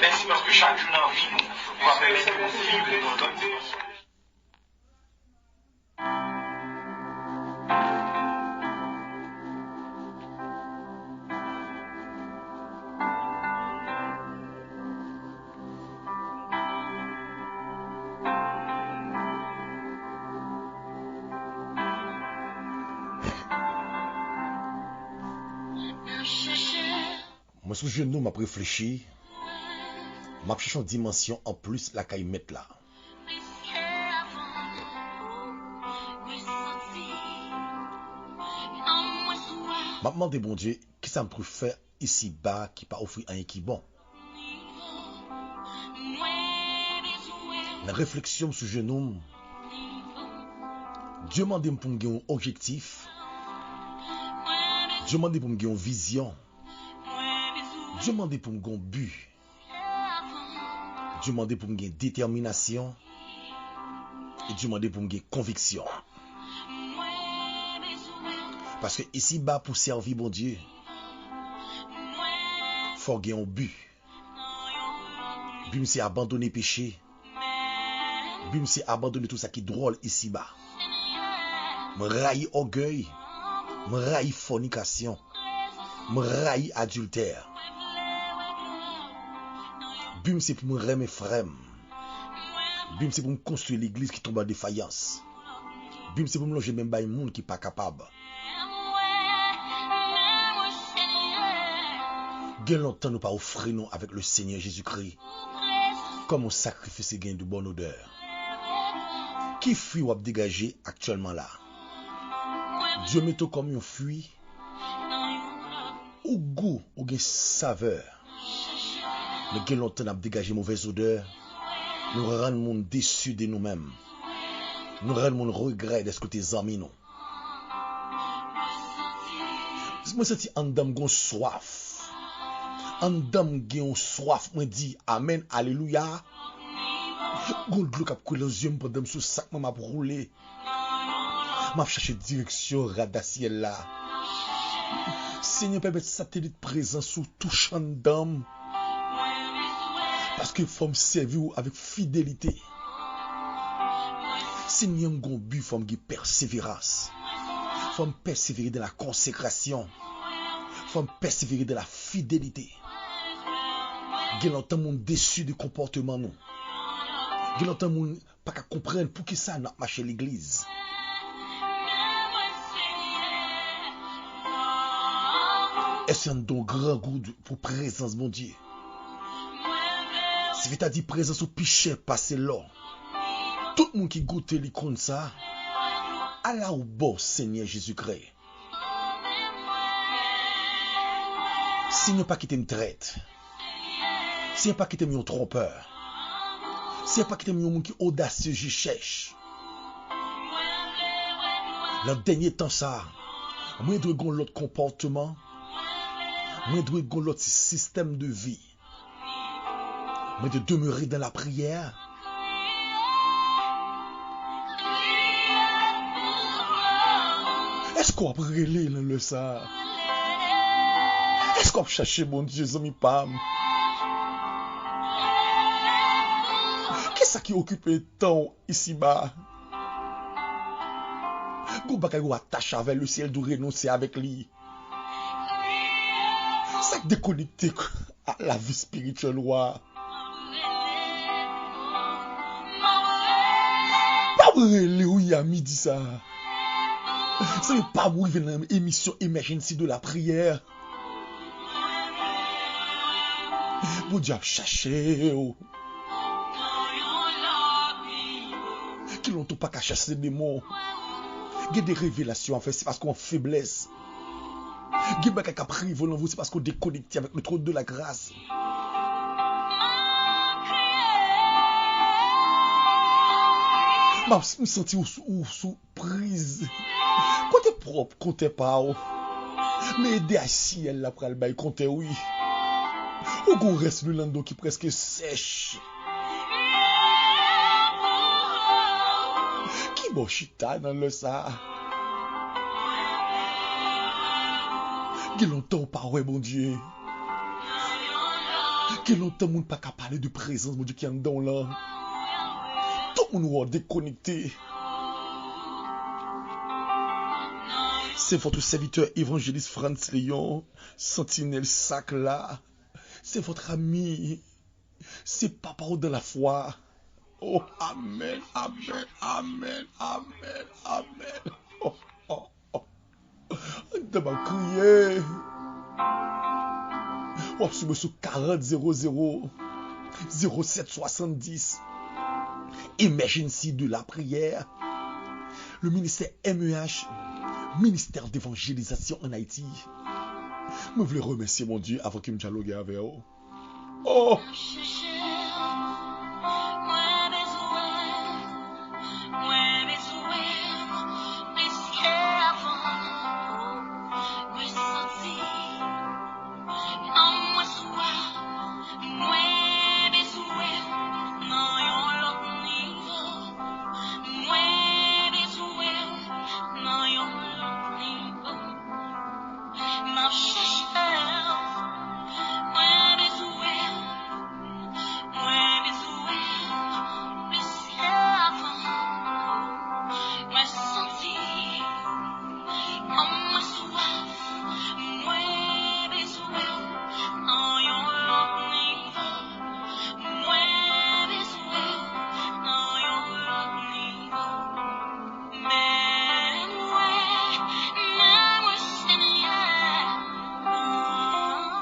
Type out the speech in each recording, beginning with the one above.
Merci parce que chaque jour dans la vie, nous va permettre de vivre de notre temps. Moi, sous genou, m'a réfléchi, m'a cherché une dimension en plus la caille mettre là. M'a demandé, bon Dieu, qui ça me trouve faire ici bas qui pas offrir un qui bon. La réflexion sous genou, Dieu m'a demandé pour me gagner un objectif, Dieu m'a demandé pour me gagner une vision. Dieu m'a demandé pour me gagner un but. Dieu m'a demandé pour me gagner détermination. Et Dieu m'a demandé pour me gagner conviction. Parce que ici bas pour servir bon Dieu, faut gagner un but. But c'est abandonner péché. But c'est abandonner tout ça qui est drôle ici bas. Me railler orgueil, me railler fornication, me railler adultère. Bim, c'est pour me remettre mes frères. Bim, c'est pour me construire l'église qui tombe en défaillance. Bim, c'est pour me loger même pas un monde qui n'est pas capable. Gain longtemps nous pas offrir nous avec le Seigneur Jésus-Christ comme un sacrifice et gain de bonne odeur. Qui fuit ou a dégagé actuellement là? Dieu met tout comme un fruit ou goût ou gain saveur. Mais gain longtemps nous a dégagé mauvaise odeur. Nous rendons le monde déçu de nous-mêmes. Nous rendons le monde regret de ce que tes amis nous. Moi senti en dame gon soif. En dame gon soif, moi dit amen, alléluia. Gon de l'eau qui a coulé les yeux pendant sous sac m'a brûlé. M'a cherché direction radaciel là. Seigneur permet satellite présent sous tout champ d'âme. Parce que faut me servir avec fidélité. Seigneur gon but faut me persévérance. Faut me persévérer dans la consécration. Faut me persévérer dans la fidélité. Gen longtemps moun déçu du comportement nous. Gen longtemps moun pas qu'à comprendre pour qui ça n'a marché l'église. Est-ce un don grand goût pour présence mon Dieu? Si vous dit présence au piché passer là. Tout le monde qui goûte les comme ça. Allah ou bon Seigneur Jésus-Christ. Si ne pas quitter me traite. Si ne pas quitter me trompeur. Si ne pas quitter me monde qui audacieux j'y cherche. Le dernier temps ça, moi dois gon l'autre comportement. Moi dois gon l'autre système de vie. Moi de demeurer dans la prière. Est-ce qu'on a brûlé le ça? Est-ce qu'on a cherché mon Dieu, ami Pam? Qu'est-ce qui occupe le temps ici-bas? Qu'on va attacher avec le ciel de renoncer avec lui. Ça déconnecté à la vie spirituelle. Pas brûlé, oui, à midi ça. Ce n'est pas vous qui dans l'émission Emergency de la prière. Bon Dieu a cherché. Qui n'ont pas qu'à chasser des mots. Il y a des révélations en fait, c'est parce qu'on faiblesse. Il y a des gens qui privent en vous, c'est parce qu'on déconnecte avec le trône de la grâce. Je me sens sous prise. Côté propre, côté pas. Mais aider à ciel là pour le bail, côté oui. Ou qu'on reste le lando qui presque sèche. Qui bon chita dans le ça. Qui longtemps pas ouais bon Dieu. Que longtemps moun pas qu'à parler de présence, mon Dieu, qui est en dedans là. Tout le monde est déconnecté. C'est votre serviteur évangéliste Franz Léon, Sentinelle Sac là. C'est votre ami. C'est papa de la foi. Oh, amen, amen, amen, amen, amen. Oh, oh, oh. De m'a crié. Oh, je me suis 40 00 07 70. Emergency de la prière. Le ministère MEH, ministère d'évangélisation en Haïti. Je voulais remercier mon Dieu avant qu'il me dialogue avec vous. Oh!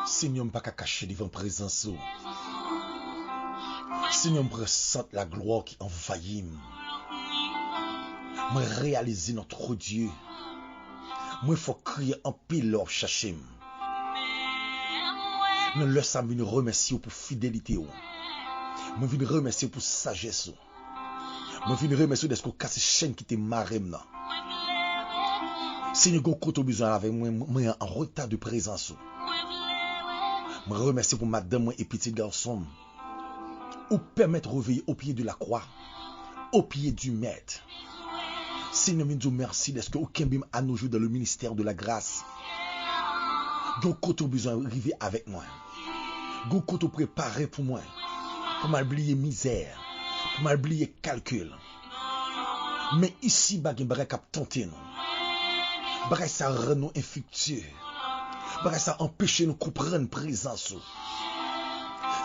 Seigneur, pas qu'à cacher devant présence. Seigneur, me ressente la gloire qui envahit. Me réaliser notre Dieu. Moi, faut crier en pile leur chercher. Nous laissons venir remercier pour fidélité. Moi, venir remercier pour sagesse. Moi, venir remercier d'être qu'on casse chaîne qui te marème. Seigneur, qu'on compte besoin avec moi en retard de présence. Je remercie pour madame et petit garçon. Ou permettre de reveiller au pied de la croix. Au pied du maître. Seigneur, nous merci d'être que aucun bim à nos jours dans le ministère de la grâce. Donc, quand tu as besoin d'arriver avec moi. Donc, quand tu préparé pour moi. Pour m'oublier misère. Pour m'oublier calcul. Mais ici, bagay kap tenter nous. Bagay ça rend nous infectieux. Bagay ça empêche nous comprendre présence.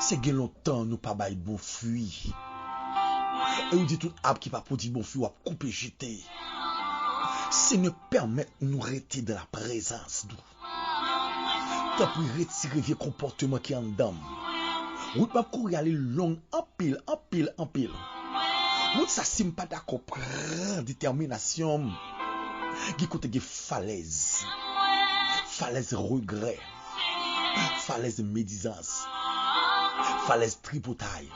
C'est que longtemps nous pas bail bon fruit. Et on dit tout arbre qui pas produit bon fruit, ou couper jeter. Seigneur, permet nous rester dans la présence. Tu peux retirer vieux comportement qui est en dedans. Ou pas courir aller long en pile. Ou ça sim pas d'accord prendre détermination. Qui côté de falaise regret, falaise médisance, falaise tripotaille,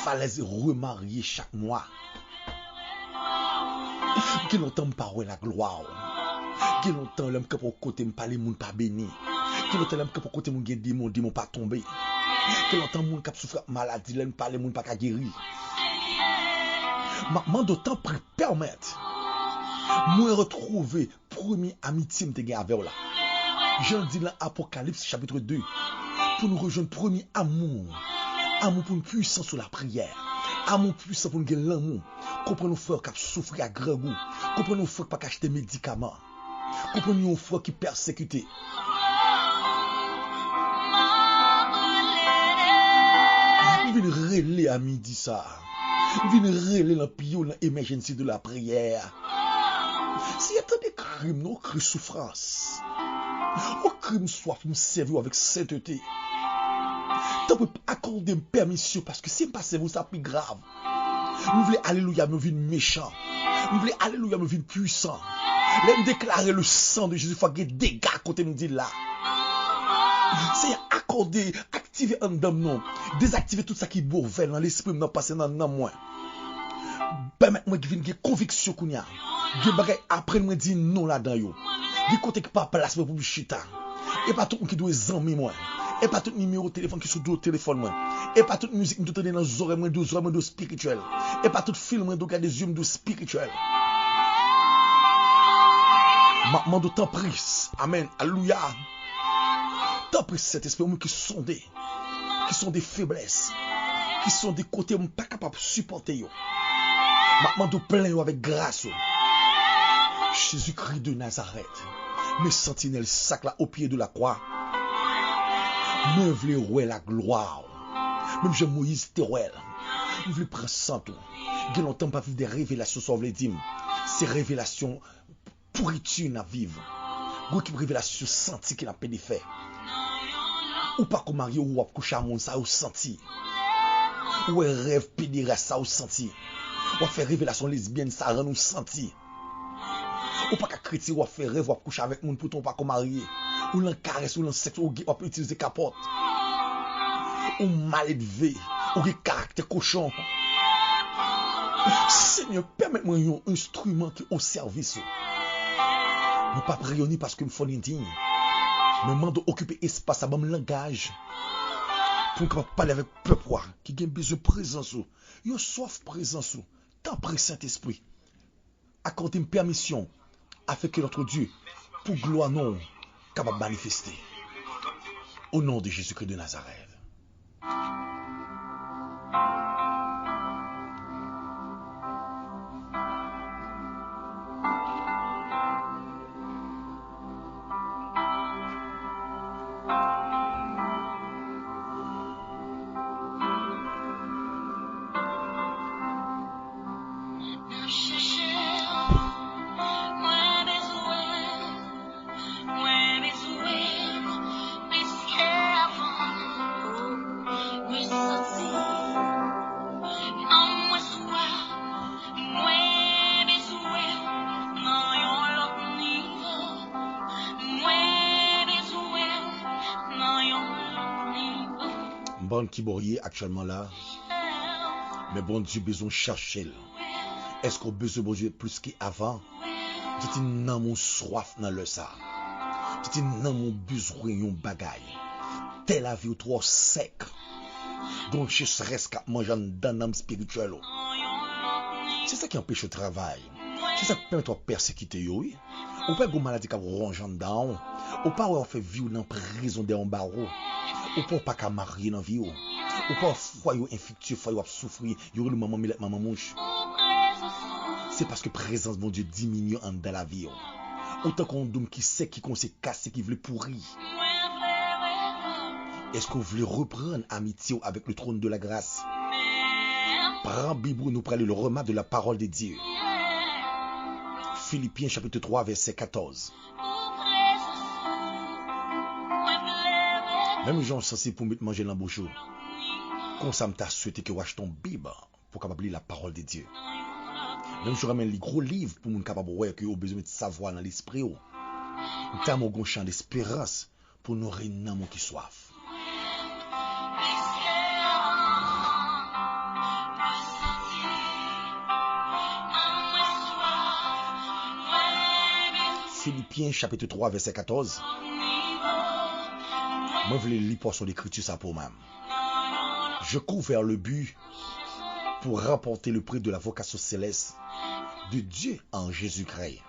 falaise remarier chaque mois. Qui longtemps parle la gloire, qui longtemps l'homme que pour côté me parler moun pas béni, qui longtemps l'homme que pour côté moun gen démon pas tomber, qui longtemps moun qui souffre maladie l'homme parler moun pas guérir. Maintenant d'autant pour permettre moi retrouver premier amitié me te gen avec là. Jean dit dans Apocalypse chapitre 2 pour nous rejoindre premier amour pour une puissance sur la prière, amour puissant pour nous gagner l'amour, comprendre nos frères qui souffrent à grand goût, comprendre nos frères qui acheter médicaments, comprendre nos frères qui persécutés. Viens relayer à midi ça. Viens relayer la pio dans l'émergence de la prière. S'il y a tant de crimes, nos crimes souffrance. Au crime soif nous servir avec sainteté. Tu peux accorder une permission parce que si pas servir ça plus grave. Nous voulons alléluia nous vivre méchant. Nous voulons alléluia nous vivre puissant. Laisse déclarer le sang de Jésus faut que des dégâts côté nous dit là. C'est accorder, activer un dame non, désactiver tout ça qui bourvelle dans l'esprit nous passer dans moi. Permettez-moi de venir conviction qu'on y a. De bagay après moi dit non là-dedans yo. Du côté qui pas place pour chita. Et pas tout qui doit zanmi moi. Et pas tout numéro de téléphone qui sous le téléphone moi. Et pas toute musique nous tenir dans les oreilles moi de spirituel. Et pas tout film moi de regarder des yeux de spirituel. Maintenant de temps pris. Amen. Alléluia. Tant pris cet esprit qui sondé. qui sont des faiblesses, qui sont des côtés où je ne suis pas capable de supporter. Maintenant, je plein avec grâce. Jésus-Christ de Nazareth, mes sentinelles sac là au pied de la croix. Moi, je veux voir la gloire. Même je Moïse Terrell. Je veux prendre sang tout. Il y a longtemps pas vivre des révélations sur les dîmes. Ces révélations pourriture n'a vivre. Vous qui révélation senti qu'il a pas de fait. Ou pas comme marié ou coucher à mon ça ou senti. Ou rêve pédéraste ça ou senti. Ou faire révélation lesbienne ça rend nous senti. Ou pas qu'à chrétien ou faire rêve ou coucher avec moun pour ton pas comme marié. Ou l'en caresse ou l'en sexe ou utiliser capote. Ou mal élevé, ou des caractère cochon. Seigneur, permets-moi un instrument qui est au service. Je ne pas prier parce que je suis indigne. Mais je demande d'occuper espace à mon langage. Pour que je parle avec le peuple qui a besoin de présence. Il y a soif de présence. Tant pris Saint-Esprit. Accordez-moi permission afin que notre Dieu, pour gloire non, capable de manifester. Au nom de Jésus-Christ de Nazareth. Bon qui bourrier actuellement là, mais bon Dieu besoin chercher. Est-ce qu'on besoin de Dieu plus qu'avant? Tu n'as mon soif dans le ça. Tu n'as mon besoin yon bagaille. Telle la vie ou trop sec. Donc je serais qu'à manger dans l'âme spirituelle. C'est ça qui empêche le travail. C'est ça qui permet de persécuter oui. Ou pas une maladie qui ronge en dedans. Ou pas on fait vivre dans prison de en barreau. Ou pas qu'à marier dans vie. Ou pas foyer infectieux, foyer souffrir, y aurait le maman millet maman mouche. C'est parce que présence mon Dieu diminue en dans la vie. Autant qu'on donne qui sait qui s'est cassé qui veut pourrir. Est-ce que vous voulez reprendre amitié avec le trône de la grâce? Prends Bible, nous prenons le remarque de la parole de Dieu. Philippiens chapitre 3 verset 14. Même gens censés pour manger l'embauche. Comme ça m't'a souhaité que je ton Bible pour capable lire la parole de Dieu. Même je ramène les gros livres pour mon capable voir que au besoin de savoir dans l'esprit. T'as mon champ d'espérance pour nous réunir mon qui soif. Philippiens chapitre 3 verset 14. Moi je voulais lire portion d'écriture ça pour moi. Je cours vers le but pour remporter le prix de la vocation céleste de Dieu en Jésus-Christ.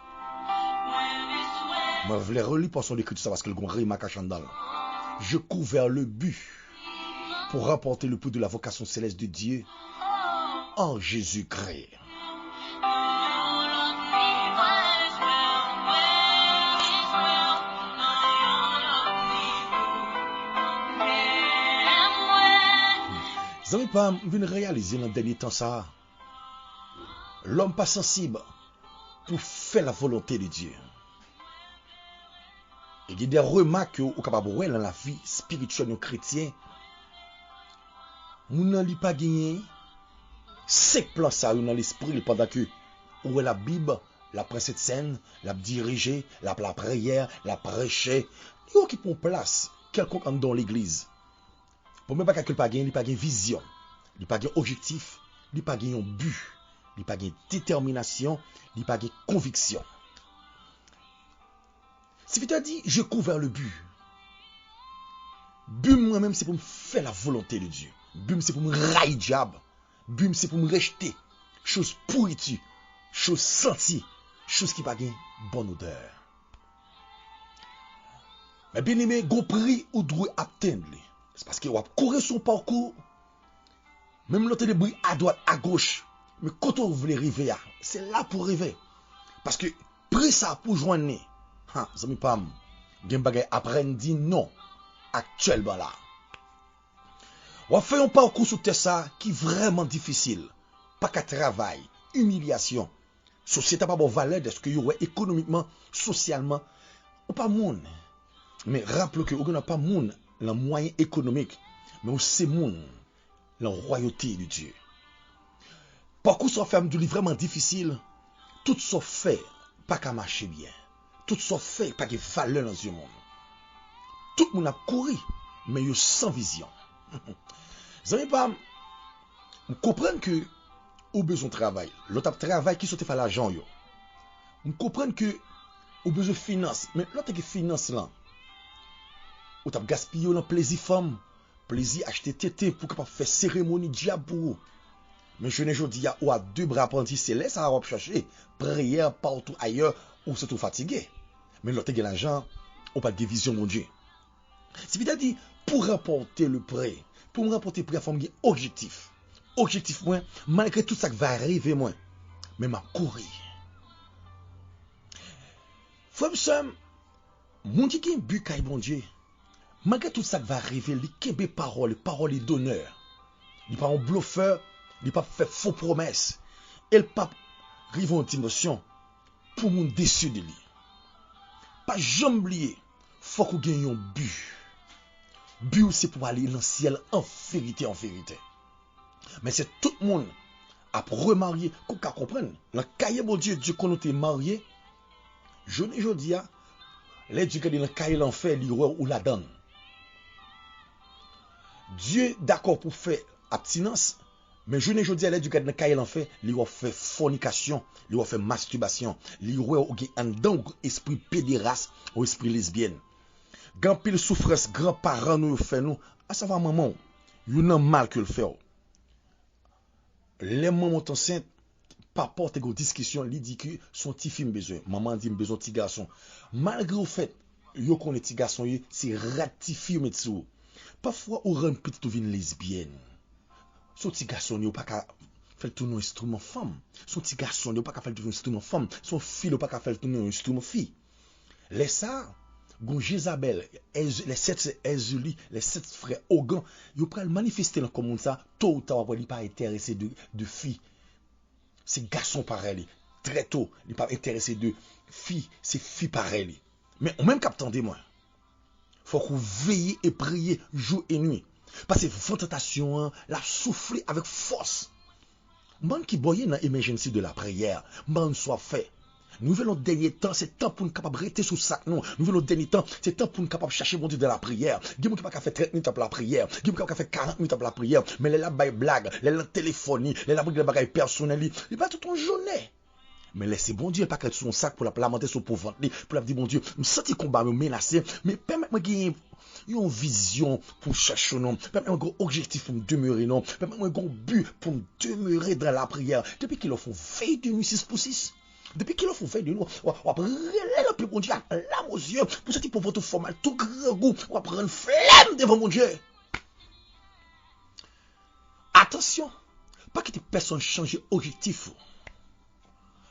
Moi je voulais relire portion d'écriture ça parce que le grand rima cachandal. Je cours vers le but pour remporter le prix de la vocation céleste de Dieu en Jésus-Christ. Vous n'avez pas vu réaliser dans le dernier temps ça? L'homme pas sensible pour faire la volonté de Dieu. Il y a des remarques au capable de dans la vie spirituelle de chrétien. Nous n'avons pas gagné. C'est plan ça dans l'esprit pendant que où est la Bible, la presse de scène, la diriger, la prière, la prêcher. Il occupe une place quelconque dans l'église. Pour même pas qu'il pas gagné, il pas gagné vision, il pas gagné objectif, il pas gagné but, il pas gagné détermination, il pas gagné conviction. Si tu as dit je cours vers le but. But moi-même c'est pour me faire la volonté de Dieu. But c'est pour me railler diable. But c'est pour me rejeter chose pourriture, chose sentie, chose qui pas gagné bonne odeur. Mais bien aimé, go prix ou doit atteindre. C'est parce que vous courez son parcours, même l'autre débris à droite, à gauche. Mais quand vous voulez arriver, c'est là pour rêver. Parce que, près ça pour joindre, ça me pas, gen bagay apprendre non, actuellement là. On fait un parcours sur ça qui est vraiment difficile. Pas qu'à travail, humiliation. Société pas bon valeur de ce que vous économiquement, socialement, ou pas monde. Mais rappelez que vous n'avez pas monde le moyen économique, mais c'est monde la royauté de Dieu. Parcours sur fait vraiment difficile. Tout ça fait pas qu'à marcher bien. Tout ça fait pas qu'il valeur dans ce monde. Tout le monde a couru, mais il sans vision. Vous savez pas, vous comprenez que vous avez besoin de travail. L'autre travail qui saute faire l'argent. Vous comprenez que vous avez besoin de finance. Mais l'autre qui finance là, vous avez gaspillé dans plaisir femme, plaisir acheter tété pour capable faire cérémonie diable pour vous. Mais je ne dis pas, ou à deux bras apprentis, c'est là ça va chercher. Prière partout ailleurs, ou c'est tout fatigué. Mais l'autre qui a l'argent, ou pas de division, mon Dieu. C'est veut dire, pour rapporter le prêt, pour me rapporter le prêt, il faut me objectif. Objectif, moi, malgré tout ça qui va arriver, moi, mais m'a courir. Frère, ça, mon Dieu qui est but, bon Dieu, malgré tout ça qui va arriver, les québé paroles d'honneur, les pas un bluffeur, les pas fait faux promesses, et le pape arrive en dimension pour mon déçu de lui. Pas jamais oublier, faut qu'on gagne un but. But c'est pour aller dans le ciel en vérité, en vérité. Mais c'est tout le monde à remarier, qu'on comprenne. Dans le cahier bon Dieu, Dieu qu'on était marié, je ne dis pas, les dieux qui dans le cahier l'enfer, l'horreur ou la donne. Dieu d'accord pour faire abstinence, mais je ne dis pas, les dieux qui dans le cahier l'enfer, l'horreur fait fornication, l'horreur fait masturbation, l'horreur qui est en dedans, esprit pédéraste ou esprit lesbienne. Grand pile souffrance, grands-parents nous fait nous, à savoir maman, il y a mal que le fait. Les mamans enceintes, papa te go discussion, li dit que son petit film besoin. Maman dit besoin petit garçon. Malgré le fait, yo connaît petit garçon, c'est ratifié met sou. Parfois ou rend petit ou vin lesbienne. Son petit garçon yo pas ka faire tourner un instrument femme. Son petit garçon yo pas ka faire tourner un instrument femme. Son fille yo pas ka faire tourner un instrument fille. Les ça Gon Jézabel, les 7 Ezuli, les 7 frères Ogan, ils prennent manifester dans comme ça, tôt ou tard, ils pas intéressé de filles. C'est garçons pareil, très tôt, ils pas intéressé de filles, c'est filles pareil. Mais en même cap moi, faut qu'on veille et prier jour et nuit. Parce que votre tentation, la souffler avec force. Man qui boye dans l'émergence de la prière, man soit fait. Nous voulons le dernier temps, c'est temps pour nous capable rester sous sac non. Nous voulons le dernier temps, c'est temps pour nous capable chercher mon Dieu de la prière. Dis-moi qui pas faire 30 minutes pour la prière, dis-moi qui pas faire 40 minutes pour la prière, mais les là bail blague, les là téléphonie, les là des bagages personnels, il pas toute une journée. Mais laissez bon Dieu pas qu'être son sac pour la lamenter sur pauvre ventre, pour la dire bon Dieu, me senti combat me menacer, mais permettez-moi gagner une vision pour chercher non, permettez-moi un objectif pour me demeurer non, permettez-moi un but pour me demeurer dans la prière. Depuis qu'ils font veille de nuit 6 pour 6. Depuis qu'il a fait de nous, on va prendre le plus bon Dieu, l'âme aux yeux, pour ce type pour votre formal, tout grand goût, on va prendre flemme devant mon Dieu. Attention, pas que des personnes changent objectif.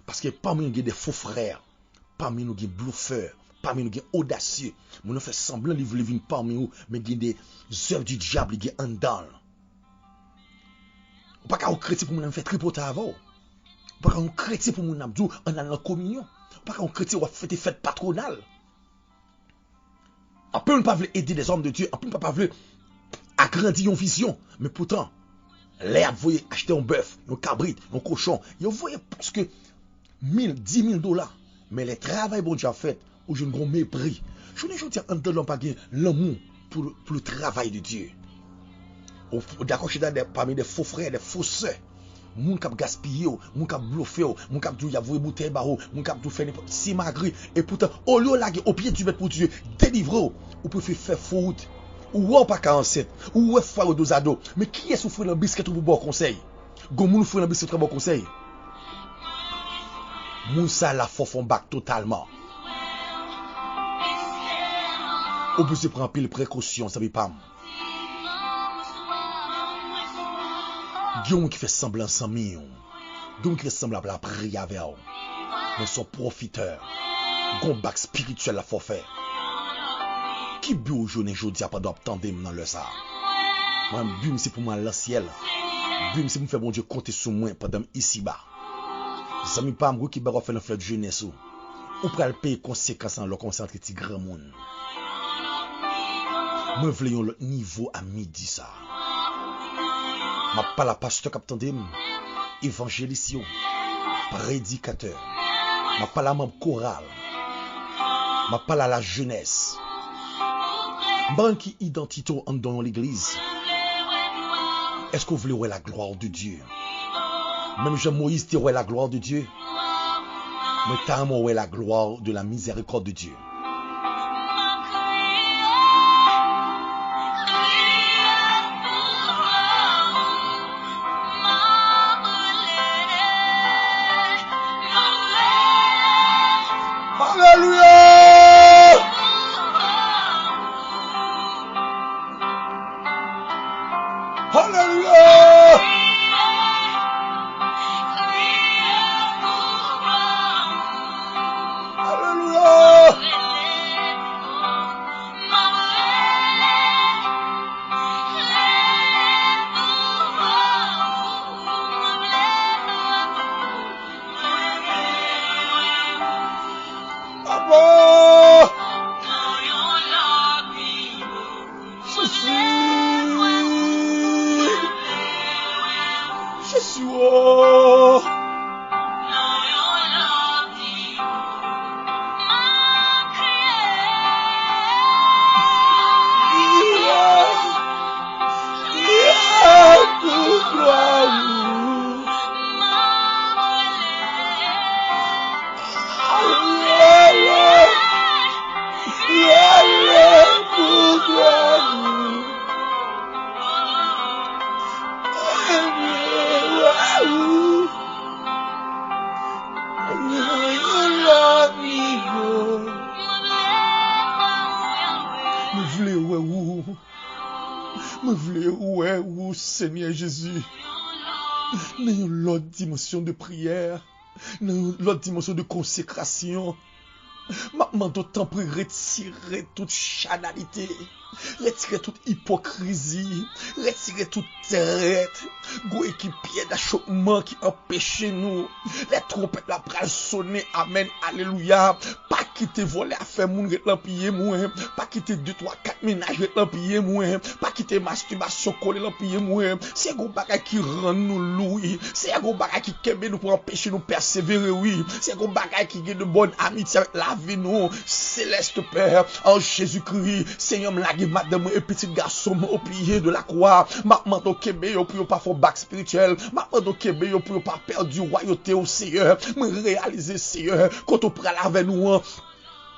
Parce que parmi nous, il y a des faux frères, parmi nous, il y a des bluffeurs, parmi nous, il y a des audacieux. Nous faisons semblant de vivre parmi nous, mais il y a des œuvres du diable, il y a un dans. Pas qu'à chrétien pour nous faire tripoter avant. Pas qu'un chrétien pour mon abdou en allant en communion. Pas qu'un chrétien va faire des fêtes patronales. On peut ne pas aider les hommes de Dieu. On peut ne pas agrandir une vision. Mais pourtant, les vous voyez acheter un bœuf, un cabrit, un cochon. Vous voyez parce que 1000, 10 000 $. Mais les travail bon Dieu a fait, où j'ai un gros mépris. Je ne dis pas en donnant pas l'amour pour le travail de Dieu. D'accord, je suis parmi des faux frères, des faux sœurs. Moun kap gaspiller, moun kap bluffer, moun kap dou yavoué bouteille baro, moun kap dou faire si magri et pourtant au lieu la au pied du bête pour Dieu, délivrer ou peut faire faute ou pas 47 ou fois dos à dos. Mais qui est souffrir dans biscuit pour bon conseil? Gon moun souffrir dans biscuit pour bon conseil. Moun ça la fond back totalement. Ou peut se prendre pile précaution, ça veut pas. Dieu qui fait semblant sans mieux. Dieu qui fait semblant la prière avec vous. Mais son profiteur. Gon bac spirituel la faut faire. Qui bu au journée jodi a pas d'attendre dans le ça. Moi bim c'est pour moi le ciel. Bim c'est pour faire bon Dieu compter sur moi pendant ici bas. Zami pas m'gou qui ba faire dans fête jeunesse ou pral payer conséquences en le concentrer ti grand monde. Moi vle yon l'autre niveau à midi ça. M'a pas la pasteur qui attendem, évangéliste yo, prédicateur. M'a pas la membre chorale. M'a pas la jeunesse. Ban qui identité en dans l'église. Est-ce que vous voulez voir la gloire de Dieu? Même Jean-Moïse te voit la gloire de Dieu. Mais t'as voir la gloire de la miséricorde de Dieu. Seigneur Jésus, dans l'autre dimension de prière, dans l'autre dimension de consécration, maintenant d'autant pour retirer toute chanalité, retirer toute hypocrisie, retirer toute traite, go équipier d'achoppement qui empêche nous, les trompettes la pral sonner, amen, alléluia, pas quitter voler à faire moun l'empiller moins, pas quitter 2, 3, 4 ménages l'empiller moins, pas quitter masturbation coller l'empiller moins, c'est un gros bagage qui rend nous louis, c'est un gros bagage qui kembe nous pour empêcher nous persévérer, oui, c'est un gros bagage qui gagne de bonne amitié avec la vie nous, céleste Père, en Jésus-Christ, Seigneur m'lague madame et petit garçon au pied de la croix, maintenant au Québec, pour pas faire bac spirituel, maintenant au Québec, pour pas perdre du royauté au Seigneur, me réaliser Seigneur, quand on prend avec nous,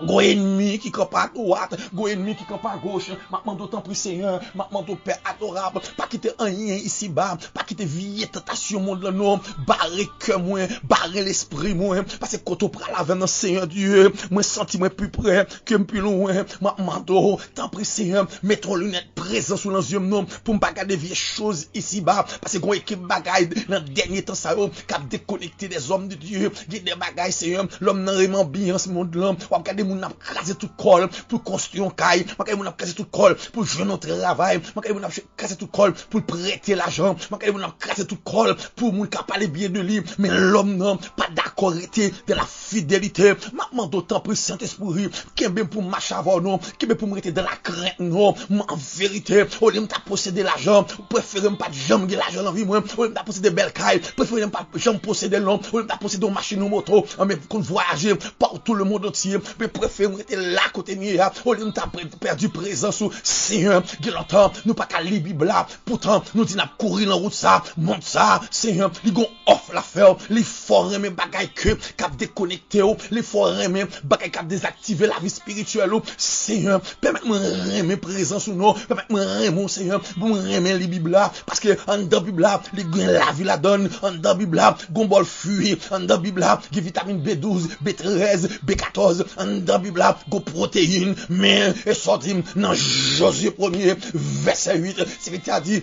go ennemi qui campe à droite, go ennemi qui campe à gauche, maintenant d'autant plus Seigneur, maintenant ton Père adorable, pas quitter un rien ici bas, pas quitter vieille tentation monde le nom, barrer que moi, barrer l'esprit moi, parce que quand on prend avec nous Seigneur Dieu, moi senti moi plus près que plus loin, maintenant tant pis Seigneur, mets ton lunette présent sous les yeux non pour me pas garder vieilles choses ici bas, parce que gon équipe bagaille dans dernier temps ça qui a déconnecté des hommes de Dieu, qui des bagailles Seigneur, l'homme n'a vraiment bien ce monde là, on regarder moun ap krasé tout col pour construire un caille, moun ap krasé tout col pour jouer notre travail, moun ap krasé tout col pour prêter l'argent, moun ap krasé tout col pour moun ka parler bien de lui, mais l'homme non pas d'accord était de la fidélité, maintenant d'autant plus Saint-Esprit, kembe pour marcher avant non, kembe pour me rester dans la crainte non, en vérité, au lieu de posséder l'argent, préférez pas de jambe de l'argent dans vie moi, au lieu de posséder belle caille, préférez pas jambe posséder l'homme, au lieu de posséder une machine ou moto, mais qu'on voyager partout le monde entier, mais préférez rester là côté mia, au lieu de perdu présence ou Seigneur, qui longtemps nous pas qu'à lire Bible là, pourtant nous dit n'a courir en route ça, monte ça, Seigneur, li gon off la faire, li faut remettre bagay que cap déconnecter ou, li faut remettre bagay cap désactiver la vie spirituelle ou, Seigneur, permette-moi remettre présence ou non, permette-moi remettre Seigneur, pour remettre les Bible là, parce que en dans Bible là, li gain la vie la donne, en dans Bible là, gon bol fuit, en dans Bible là, qui vitamine B12, B13, B14, en dans Bible là, go protéines, mais et sorti dans Josué 1er verset 8, c'est qui a dit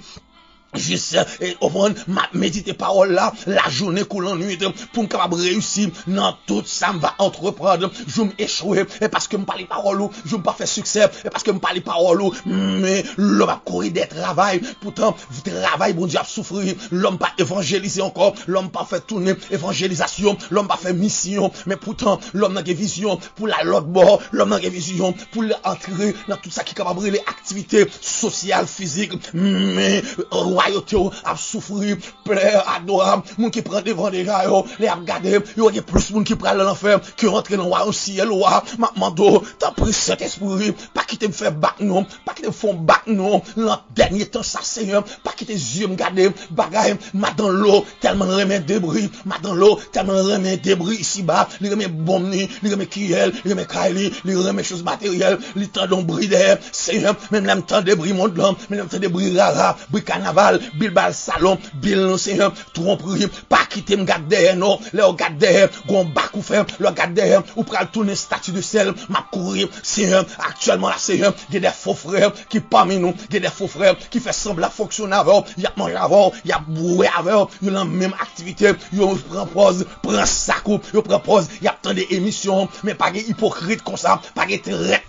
juste et au prendre ma méditer parole là la journée coulant nuit pour me capable réussir dans tout ça me va entreprendre je m'échouer et parce que me parler parole je me pas faire succès et parce que me parler parole mais l'homme a courir des travail pourtant travail bon Dieu a souffrir l'homme pas évangéliser encore l'homme pas fait tourner évangélisation l'homme pas fait mission mais pourtant l'homme n'a vision pour la l'autre bord l'homme n'a vision pour entrer dans tout ça qui capable les activités sociales physiques mais royauté a souffrir plaire adorable moun qui prend devant déjà yo les a regarder yo y a plus moun qui prend l'enfer que rentrer dans royaume ciel wa m'a mando t'as pris cet esprit pas quitter me faire bac non pas quitter me font bac non dans dernier temps ça Seigneur pas quitter yeux me garder bagaille m'a dans l'eau tellement remet débris m'a dans l'eau tellement remet débris ici bas il remet bombe ni il remet kiel il remet kaili il remet choses matérielles il temps d'ombri derrière Seigneur même le temps débris monde l'homme même le temps débris rara bri carnaval bilbal salon bil Seigneur tromperie pas quitter me garder non le garder gon bac ou faire le garder ou pral tourner statue de sel m'a courir Seigneur actuellement là Seigneur il y a des faux frères qui parmi nous il y a des faux frères qui fait semblant fonctionner avec il y a manger avec il y a boire avec il y a la même activité il prend pause prend sac il prend pause il y a tant d'émissions mais pas de hypocrite comme ça pas de traite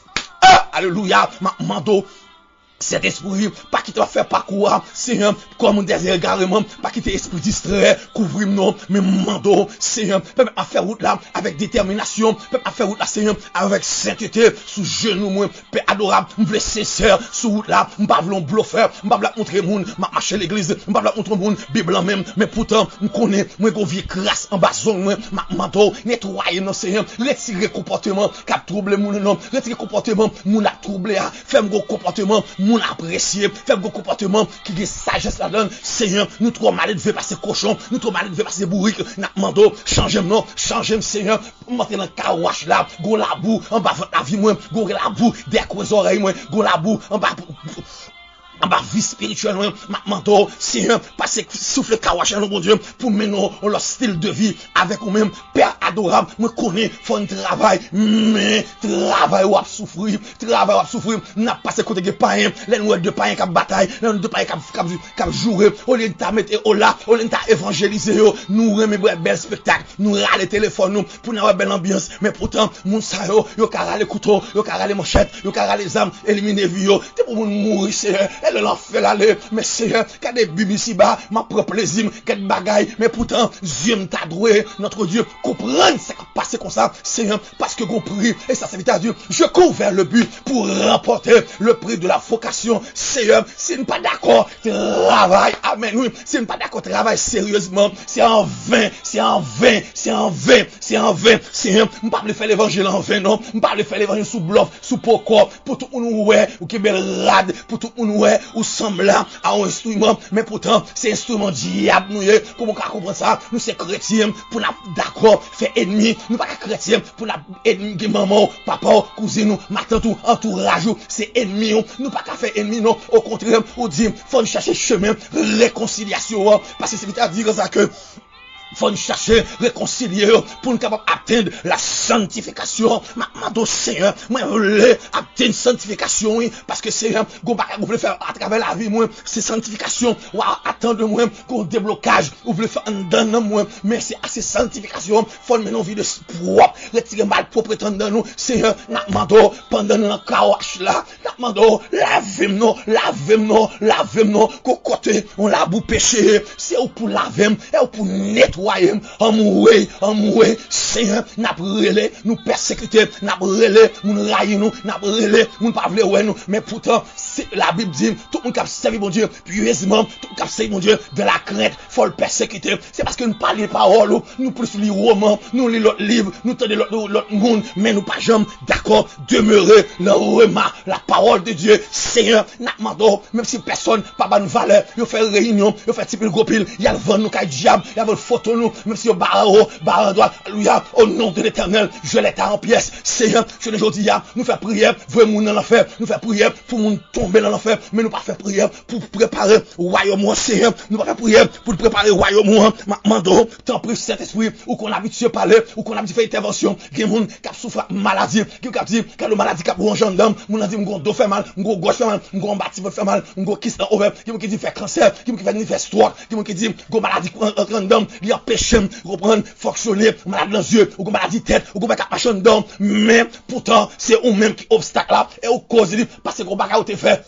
alléluia mando cet esprit, pas qui te va faire parcours, Seigneur, comme un désir carrément, pas qui te esprit distrait, couvrir nous, mais mando, Seigneur, peut à faire route là, avec détermination, peut à faire route là, Seigneur, avec sainteté, sous genou, moi, paix adorable, m'vle sincère, sous route là, m'pas vlon bluffer, m'pas vla montrer moun, m'a marcher l'église, m'pas vla montrer moun, Bible même, mais pourtant, m'connais, moi, go vie crasse en bas zone, moi, mando, nettoyer non, Seigneur, retirer comportement, cap trouble moun, non, retirer comportement, moun a troublé, fait m'go comportement, moun apprécier faire un comportement qui est sagesse là-dedans Seigneur nous trop malades veut passer cochon nous trop malades veut passer bourrique n'a mando changer non changer Seigneur monter dans kawash là go la boue en bas la vie moi go la boue des oreilles moi go la boue en bas vie spirituelle manteau Seigneur parce que souffle kawash non bon Dieu pour mener leur style de vie avec ou même père adorable moi connais faut un travail mais travail ou souffrir n'a pas ce côté de païen les noirs de païen qui bataille les de païen qui jouer au lieu de ta mettre au là au lieu de ta évangéliser nous remet bel spectacle nous râler téléphone nous pour avoir belle ambiance mais pourtant moun sa yo carale couteau yo carale manchette yo carale les armes éliminer vie yo c'est pour mourir Seigneur elle l'enfer l'aller mais Seigneur qu'a des bibi si bas ma propre plaisir quel bagaille mais pourtant Dieu m'a doué notre Dieu comprendre ce qui passe comme ça Seigneur parce que compris et ça c'est à Dieu je cours vers le but pour remporter le prix de la vocation Seigneur si nous pas d'accord travail amen oui si nous pas d'accord travail sérieusement c'est en vain Seigneur nous pas faire l'évangile en vain non nous pas faire l'évangile sous bluff sous poko pour tout nous ouais ou qui belle rade pour tout nous ouais ou semblant à un instrument mais pourtant c'est instrument diable nous comment on comprend ça nous c'est chrétien pour la d'accord faire ennemi nous pas chrétien pour la ennemi maman papa cousine nous ma tante entourage c'est ennemi nous pas faire ennemi non au contraire on dit faut chercher chemin réconciliation parce que c'est à dire ça que faut nous chercher réconcilier pour nous capable atteindre la sanctification ma Seigneur moi voulais atteindre sanctification oui parce que Seigneur vous voulez faire à travers la vie moi c'est sanctification ou attendre moi qu'on déblocage vous voulez faire dans moi mais c'est assez sanctification faut mener une vie de propre retirer mal pour prétendre nous Seigneur n'a mando pendant le kawash là n'a mando lavez-moi côté on la boue péché c'est pour laver et pour nettoyer en mourir Seigneur n'a brûlé nous persécuter n'a brûlé nous railler nous n'a brûlé nous pas vle ouais nous mais pourtant c'est la Bible dit tout le monde qui servi mon Dieu pieusement tout le monde qui servi mon Dieu de la crainte faut le persécuter c'est parce que nous parlons les paroles nous plus lire romans nous lire l'autre livre nous tendre l'autre monde mais nous pas jamais d'accord demeurer dans la parole de Dieu Seigneur n'a mando même si personne pas bonne valeur il fait réunion il fait type gros pile il y a le vent nous kay diable il y a le photo nous, même si on barre droit, alléluia, au nom de l'Éternel, je l'état en pièces, Seigneur, je ne dis pas, nous faire prière, voir moun dans l'enfer, nous faire prière pour moun tomber dans l'enfer, mais nous pas faire prière pour préparer royaume, Seigneur, nous pas faire prière pour préparer royaume, mando, tant pris Saint-Esprit, ou qu'on habitue parler, ou qu'on habitue faire intervention, gen moun qui souffre maladie, qui dit, quand le maladie qui a gendarme, moun a dit, mon dos fait mal, mon gauche fait mal, mon bâti fait mal, mon kiss dans ouvert, qui dit fait cancer, qui fait stroke, qui dit, go maladie random, il empêche, reprendre, fonctionner, malade dans les yeux, ou maladie tête, ou pas machin d'homme, mais pourtant, c'est ou même qui obstacle là, et au cause, parce que gros bagage ou fait.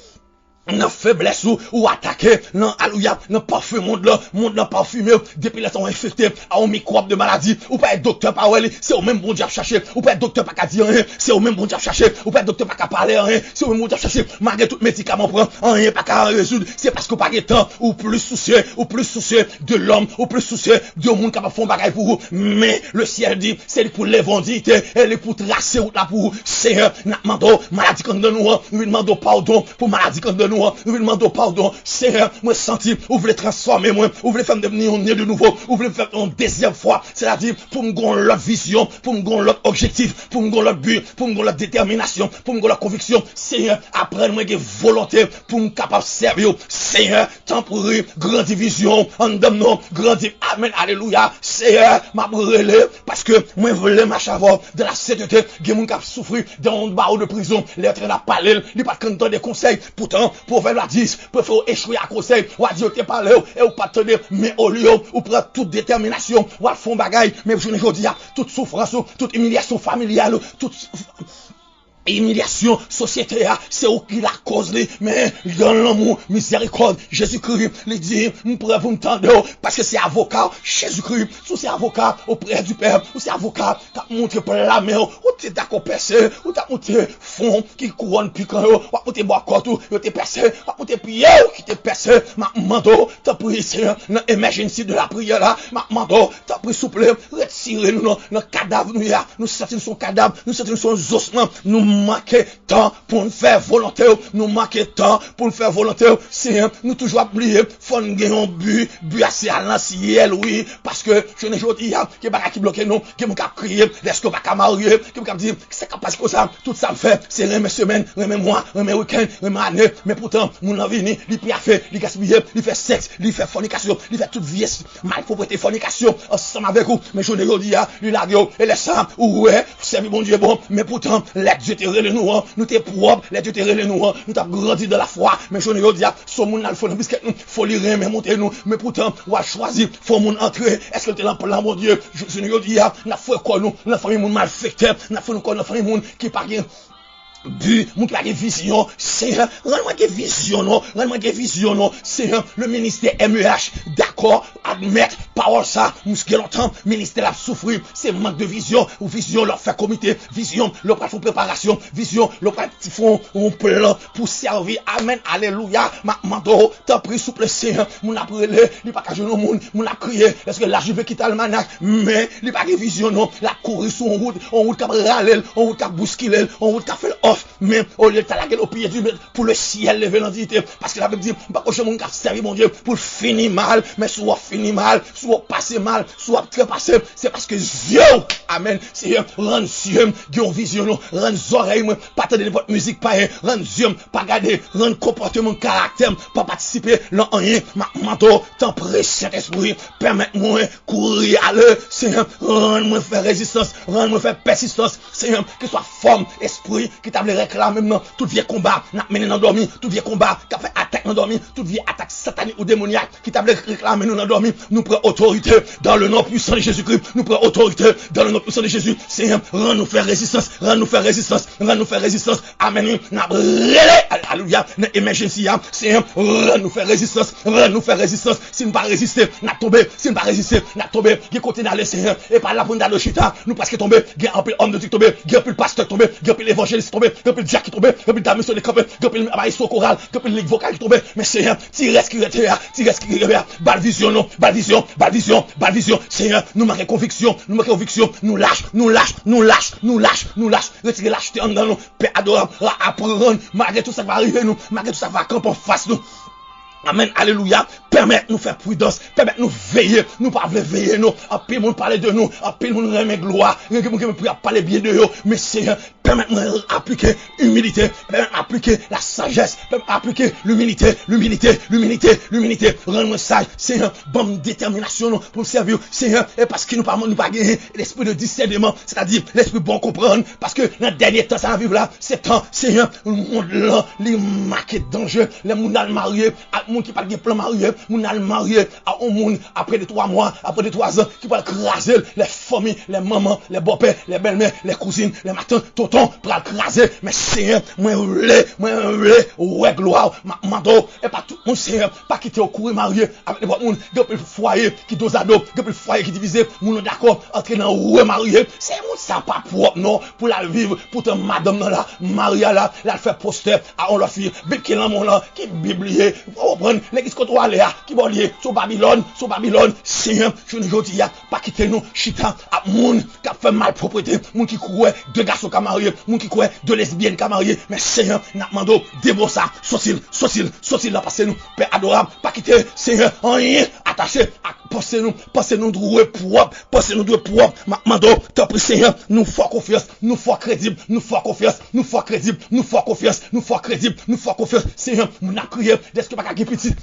Non faiblesse ou attaquer non alléluia non parfum monde là parfumé depuis là sont infectés à un microbe de maladie ou pas être docteur pas c'est au même bon Dieu chercher ou pas être docteur pas dire rien c'est au même bon Dieu chercher ou pas être docteur pas parler rien c'est au même bon Dieu chercher malgré tout médicament prend rien pas qu'à résoudre c'est parce que pas de temps ou plus soucieux de l'homme ou plus soucieux de monde capable faire bagaille pour vous mais le ciel dit c'est pour l'évangile et pour tracer route là pour Seigneur n'a demandé maladie qu'on donne nous demandons pardon pour maladie qu'on donne nous demandons pardon, Seigneur, moi senti, vous voulez transformer moi, vous voulez faire devenir un nez de nouveau, vous voulez faire une deuxième fois, c'est-à-dire pour me donner l'autre vision, pour me donner l'autre objectif, pour me donner l'autre but, pour me donner l'autre détermination, pour me donner l'autre conviction, Seigneur, après moi j'ai volonté pour me capable servir, Seigneur, temporaire, grande vision, en non, grande, amen, alléluia, Seigneur, m'a brûlé, parce que moi je voulais ma chaveur de la sainteté, j'ai mon cap souffrir dans un barreau de prison, les trains à parler, les pas de des conseils, pourtant, pour faire la 10, pour faire échouer à conseil, ou à dire, te parler, et ou pas tenir, mais au lieu, ou prendre toute détermination, ou à fond bagaille, mais je ne dis pas, toute souffrance, toute humiliation familiale, toute humiliation sociétaire, c'est où qui la cause, mais dans l'amour, miséricorde, Jésus-Christ, il dit, nous pourrons vous entendre, parce que c'est avocat, Jésus-Christ, ou c'est avocat auprès du Père, ou c'est avocat qui a montré par la main, ou t'es d'accord percé, ou t'as montré fond qui couronne piquant, ou t'as montré bois corto, ou t'es percé, ou t'as montré prière, qui t'es percé, ma mando, t'as pris, Seigneur, dans l'émergence de la prière là, ma mando, t'as pris souple, retirez-nous dans le cadavre, nous sortons son cadavre, nous sortons son ossements, nous manquer temps pour nous faire volonté, nous manquer temps pour nous faire volonté, c'est nous toujours oublier, faut nous gagner un but assez à l'anciel, oui, parce que je ne dis pas que pas qui bloque nous, que mon cap crier, est-ce que pas qu'à marier, que mon cap dire, c'est capable que ça, tout ça me fait, c'est les semaines, les mois, les week-ends, les années, mais pourtant, mon envie, il peut faire, il gaspiller, il fait sexe, il fait fornication, il fait toute vie, mal propriété fornication, ensemble avec vous, mais je ne dis pas, il a dit, et laisse ça, ouais, c'est bon Dieu bon, mais pourtant, les Dieu nous t'es propre, les Dieu t'es nous t'as grandi de la foi, mais je ne dis pas, son monde n'a le fond, puisque nous, faut lire, mais monter nous, mais pourtant, on a choisi, faut mon entrer, est-ce que t'es là pour là, mon Dieu, je ne dis pas, n'a fait quoi nous, n'a fait mon mal fait, n'a fait quoi, n'a fait mon qui pas but, mon pas de vision, c'est rends-moi des visions, non, rends-moi des visions, non, c'est le ministère MEH, d'accord, admettre, parole ça, mousquet longtemps, ministère a souffrir, c'est manque de vision, ou vision leur fait comité, vision, leur pas font préparation, vision, leur pas font un plan pour servir, amen, alléluia, ma mando, t'as pris souple Seigneur, mon appelé, il pas qu'à jouer au monde, mon a crié, est-ce que là je vais quitter le manac, mais il pas de vision, non, la courir sur une route qui râler, en route qui bousculer, en route qui fait off, mais au lieu de la gueule au pied du mètre pour le ciel lever l'entité, parce que la Bible dit, bah, que mon gars servi mon Dieu pour finir mal, mais soit fini mal, soit passer mal, soit trépasser, c'est parce que Dieu, amen, c'est rendre Dieu, Dieu vision, rendre oreilles, pas attendre n'importe musique, pas rendre Dieu, pas garder, rendre comportement, caractère, pas participer, là, rien, ma manteau, tant précieux esprit, permette-moi courir à l'heure, Seigneur, rendre-moi faire résistance, rendre-moi faire persistance, Seigneur, que soit forme, esprit, qui t'a réclame maintenant, tout vieux combat, n'a mené dans dormi, tout vieux combat, qui a fait attaque dans dormi, tout vieux attaque satanique ou démoniaque, qui t'a réclame nous dans dormi, nous prenons autorité dans le nom puissant de Jésus-Christ, nous prenons autorité dans le nom puissant de Jésus, Seigneur, rends-nous faire résistance, rends-nous faire résistance, rends-nous faire résistance, amen, n'a brûlé, alléluia, n'a emergency, Seigneur, rends-nous faire résistance, rends-nous faire résistance, si nous pas résister, n'a tombé, si nous pas résister, n'a tombé, qui continue d'aller, Seigneur, et par là pour nous d'aller chita, nous presque tombé, il y a un peu l'homme de Dieu tombé, il y a un peu le pasteur tombé, il y a un peu l'évangéliste tombé, il y a un peu le diacre qui tombé, il y a un peu le dame sur les campés, il y a un peu le maïs au choral, il y a un peu le vocal qui tombé, mais Seigneur, tu restes qui reste, bal vision, non, bal vision, bal vision, bal vision, Seigneur, nous manquons conviction, nous lâche, retirez lâcheté en dans nous, Père adorable, apprendre, malgré tout ça va arriver nous, malgré tout ça va camper en face nous. Amen, alléluia. Permettre-nous faire prudence, permettre-nous veiller, nous pas veiller, nous. En pile, nous parler de nous, en pile, nous remettre gloire, nous parler bien de eux. Mais Seigneur, permettre-nous appliquer humilité, permettre-nous appliquer la sagesse, permettre-nous appliquer l'humilité. Rends-nous sage, Seigneur, bonne détermination nous, pour servir, Seigneur, et parce que nous pas gagner l'esprit de discernement, c'est-à-dire l'esprit bon comprendre, parce que dans le dernier temps, ça va vivre là, c'est temps, Seigneur, le monde là, les marqués dangereux, les monde mariés, monde qui pas de plan marié, moun al marié à un monde après de 3 mois, après de 3 ans, qui va écraser les familles, les mamans, les beaux-pères, les belles-mères, les cousines, les matins, tonton, pour écraser. Mais Seigneur, moi ouais, gloire, mando, et pas tout mon Seigneur, pas quitter au courir marié avec les monde, depuis le foyer qui dos à dos, depuis le foyer qui divisé, moun d'accord, entrer dans ouais marié, c'est moun ça pas propre, non, pour la vivre, pour te madame là, Maria là, la faire poster à on leur fille, bête qui là, mon là, qui biblié, prendre l'église qu'on doit aller qui va lier sur Babylone, Seigneur, je ne dis pas quitter nous, chita, à moun qui a fait mal propriété, moun qui courait, 2 garçons qui mariés, moun qui courait, 2 lesbiennes qui mariées, mais Seigneur, n'a demandé, débo ça, sortil, là, passez-nous, Père adorable, pas quitter, Seigneur, rien, attaché, passez-nous doué propre, m'a demandé, t'as pris Seigneur, nous fort confiance, nous fort crédible, Seigneur, nous n'a crié, d'est-ce que pas qu'à petit.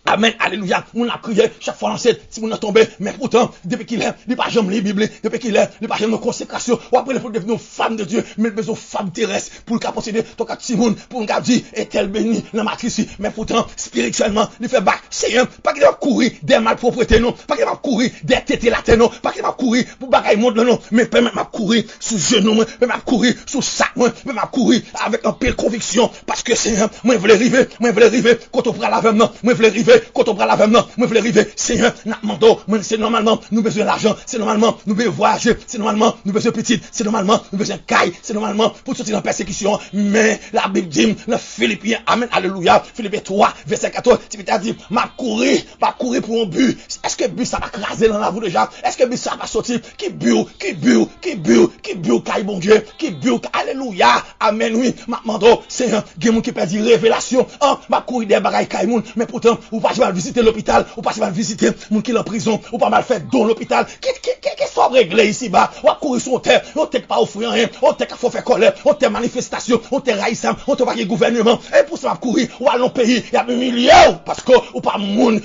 Amen, alléluia. On a prié chaque fois l'ancêtre, si on a tombé, mais pourtant, depuis qu'il est, il pas jamais la Bible, depuis qu'il est, il pas jamais nos consécrations, ou après, il faut devenir une femme de Dieu, mais il besoin de femme terrestre, pour le cas posséder, ton cas Simon, pour le cas dire, est-elle bénie, la matrice, mais pourtant, spirituellement, il fait bac, Seigneur, pas qu'il va courir des malpropriétés, non, pas qu'il va courir des tétés latins, non, pas qu'il va courir pour bagaille monde, non, mais permettre m'a courir sous genou, permettre m'a courir sous sac, permettre m'a courir avec un pile conviction, parce que Seigneur, moi, je voulais arriver, quand on prend la veine, non, moi, je voulais arriver, quand on prend la veine, moi, je voulais arriver, Seigneur, c'est normalement, nous besoin d'argent, c'est normalement, nous besoin voyager, c'est normalement, nous besoin petite, c'est normalement, nous besoin caille, c'est normalement, pour sortir en persécution, mais la Bible dit, le Philippiens, amen, alléluia, Philippiens 3, verset 14, tu veux dire, m'a courir pour un but, est-ce que but ça va craser dans la vous déjà, est-ce que but ça va sortir, qui but, caille bon Dieu, qui but, alléluia, amen, oui, m'a demandé, Seigneur, il y a moun qui perd dit révélation, m'a courir des bagailles caille moun, mais pourtant, ou pas mal visiter l'hôpital, ou pas mal visiter moun qui est en prison, ou pas mal faire dans l'hôpital, qui soit réglé ici bas, ou à courir sur terre, on t'est pas offrir rien, on t'est qu'à faire colère, on t'est manifestation, on t'est raïsam, on t'est pas gouvernement, et pour ça courir, ou à l'on pays, il y a des milliers, parce que, ou pas moun,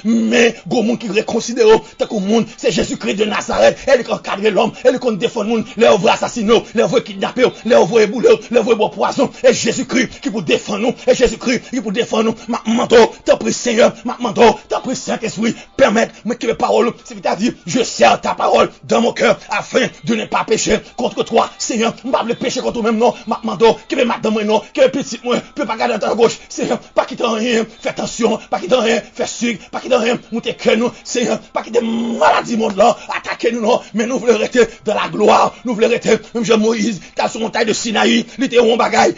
mais, go moun qui reconsidère, tant que moun, c'est Jésus-Christ de Nazareth, elle qui encadre l'homme, elle qui défend moun, les ouvres assassinés, les ouvres kidnappés, les ouvres bouleux, les ouvres bois poison, et Jésus-Christ qui vous défend nous, et Jésus-Christ qui vous défend nous, ma manteau, t'as pris Seigneur, ma manteau, t'as pris Saint-Esprit, permettre, moi que mes paroles, c'est-à-dire, je sers ta parole dans mon cœur, afin de ne pas pécher contre toi, Seigneur, je ne pas pécher contre toi-même, non, ma manteau, que mes madame, non, que mes petites, moi, peut pas garder dans ta gauche, Seigneur, pas quitter rien, fais attention, pas quitter rien, fais sucre, pas quitter rien, monter que nous, Seigneur, pas quitter maladie, monde là, attaquer nous, non, mais nous voulons rester dans la gloire, nous voulons rester, même Jean Moïse, t'as sur montagne de Sinaï, l'été où on bagaille,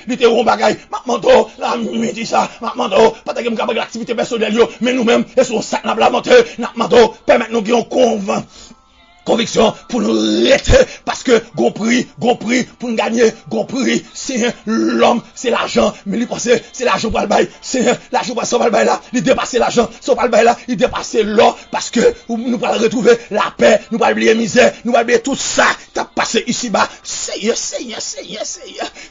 ma manteau, la midi ça, ma manteau, pas de l'activité personnelle, mais nous-mêmes, et son sac n'a pas monté, n'a manteau, permettre nous guillons conviction pour nous rester parce que gon prix pour nous gagner gon prix c'est l'homme c'est l'argent mais lui penser c'est l'argent pour le bail c'est l'argent pour le bail là il dépasse l'argent son pas le bail là il dépasse l'or parce que nous pas retrouver la paix nous pas oublier misère nous pas oublier tout ça t'as passé ici bas Seigneur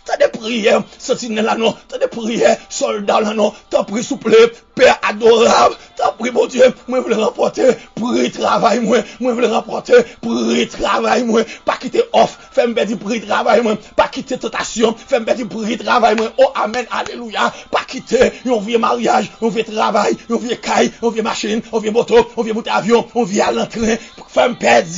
t'as des prières sentinelle là non t'as des prières soldats là non t'as pris souple Père adorable t'as pris mon Dieu moi je veux remporter prix travail moi je veux remporter prix travail moi pas quitter off faire me perdre prix travail moi pas quitter tentation faire me perdre prix travail moi oh amen alléluia pas quitter un vieux mariage un vieux travail un vieux caille un vieux machine un vieux moto un vieux avion un vieux à l'entrain faire me perdre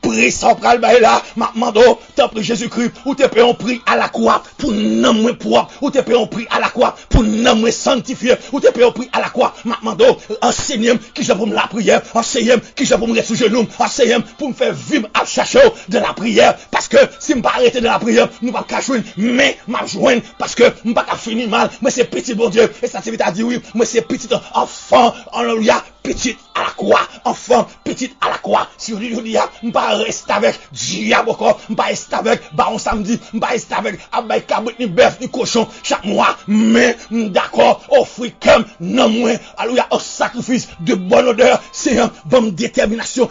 prix sans pral bail là m'a mando t'as pris Jésus-Christ ou t'es payé un prix à la croix pour nom moi propre ou t'es payé un prix à la croix pour nom moi sanctifié ou t'es payé un prix à la croix m'a mando enseigne qui j'ai pour me la prière enseigne qui j'ai pour me rester sous genou enseigne pour me faire vivre à chercher de la prière parce que si me pas arrêter de la prière nous pas qu'à joindre mais m'a joindre parce que me pas qu'à finir mal moi c'est petit bon Dieu et ça c'est à dire oui moi c'est petit enfant alléluia petite à la croix, enfant, petite à la croix. Sur lui, je dis, m'pas rester avec diable encore, m'pas rester avec baron samedi, m'pas rester avec abay cabrit ni bœuf ni cochon chaque mois, mais d'accord, offrir comme non moins, alléluia, au sacrifice de bonne odeur, Seigneur, bonne détermination,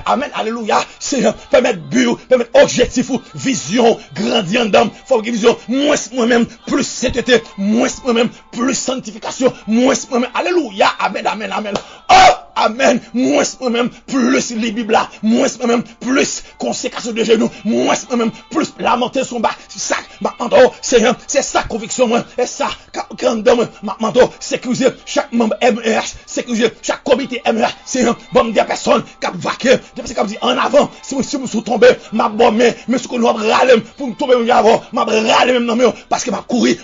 amen, alléluia, Seigneur, permettre but, permettre objectif, vision, grandir en dame, faut que vision, moins moi-même, plus sainteté, moins moi-même, plus sanctification, moins moi-même, alléluia, amen, amen, amen, oh, amen, moins moi-même, plus les Bibles là, moins moi-même, plus consécration de genoux, moins moi-même, plus lamenter son bas, c'est ça, ma mando, Seigneur, c'est ça conviction, moi, et ça, grande dame, ma mando, sécuriser chaque membre MEH, sécuriser chaque comité MEH, Seigneur, bon, des personnes qui ont vaqué, des personnes qui ont dit en avant, si je suis tombé, ma bonne main, mais ce que nous avons râlé, pour me tomber avant, m'a râlé même dans le parce que m'a couru.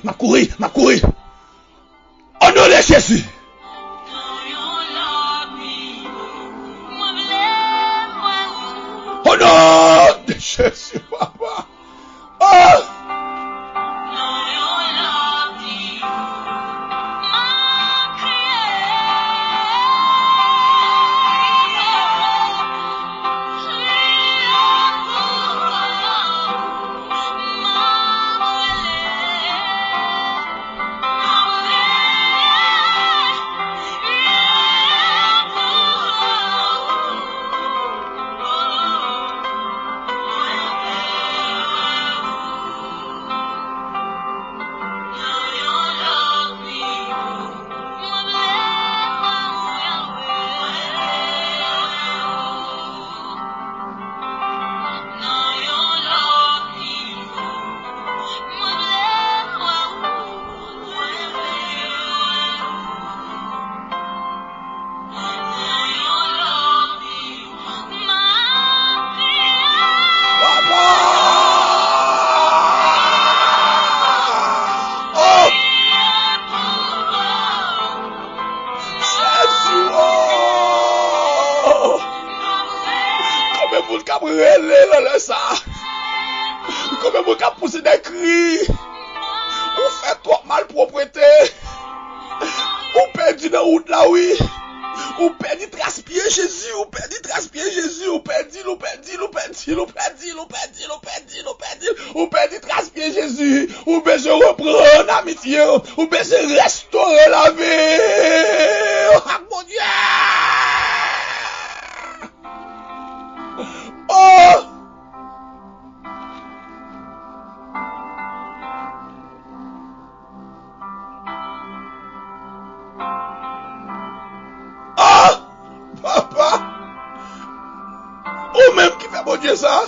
Au nom de Jésus. Au nom de Jésus, papa. Oh! Combien vous avez poussé des cris? Vous faites trop mal propreté. Vous perdez dans la route là, oui. Vous perdez traspier Jésus. Vous perdez traspier Jésus. Vous perdez traspier Jésus. Vous besoin reprendre l'amitié. Vous besoin restaurer la vie. Oh mon Dieu. Oh. Papa, ou même qui fait bon Dieu ça.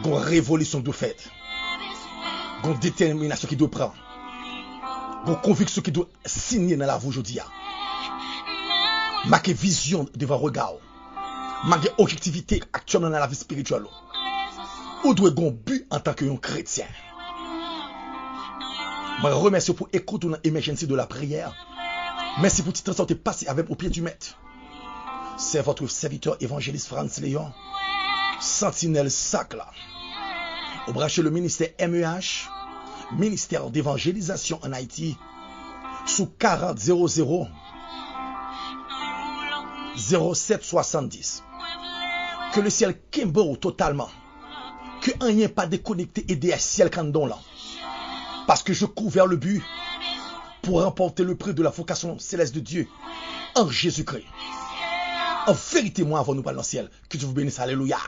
Une révolution doit faire, une détermination qui doit prendre, une conviction qui doit signer dans la vie aujourd'hui. Marquer vision devant regard, marquer objectivité actuellement dans la vie spirituelle. Ou doit avoir un but en tant que chrétien. Je vous remercie pour écouter dans l'émergence de la prière. Merci pour votre temps de passer avec au pied du maître. C'est votre serviteur évangéliste Franz Léon, Sentinelle Sacla. Au branchez le ministère MEH, ministère d'évangélisation en Haïti, sous 40 00 0770. Que le ciel kimbo totalement. Que rien pas déconnecté et des ciel candon là. Parce que je cours vers le but pour remporter le prix de la vocation céleste de Dieu en Jésus-Christ. En vérité, moi, avant nous parler dans le ciel. Que Dieu vous bénisse. Alléluia.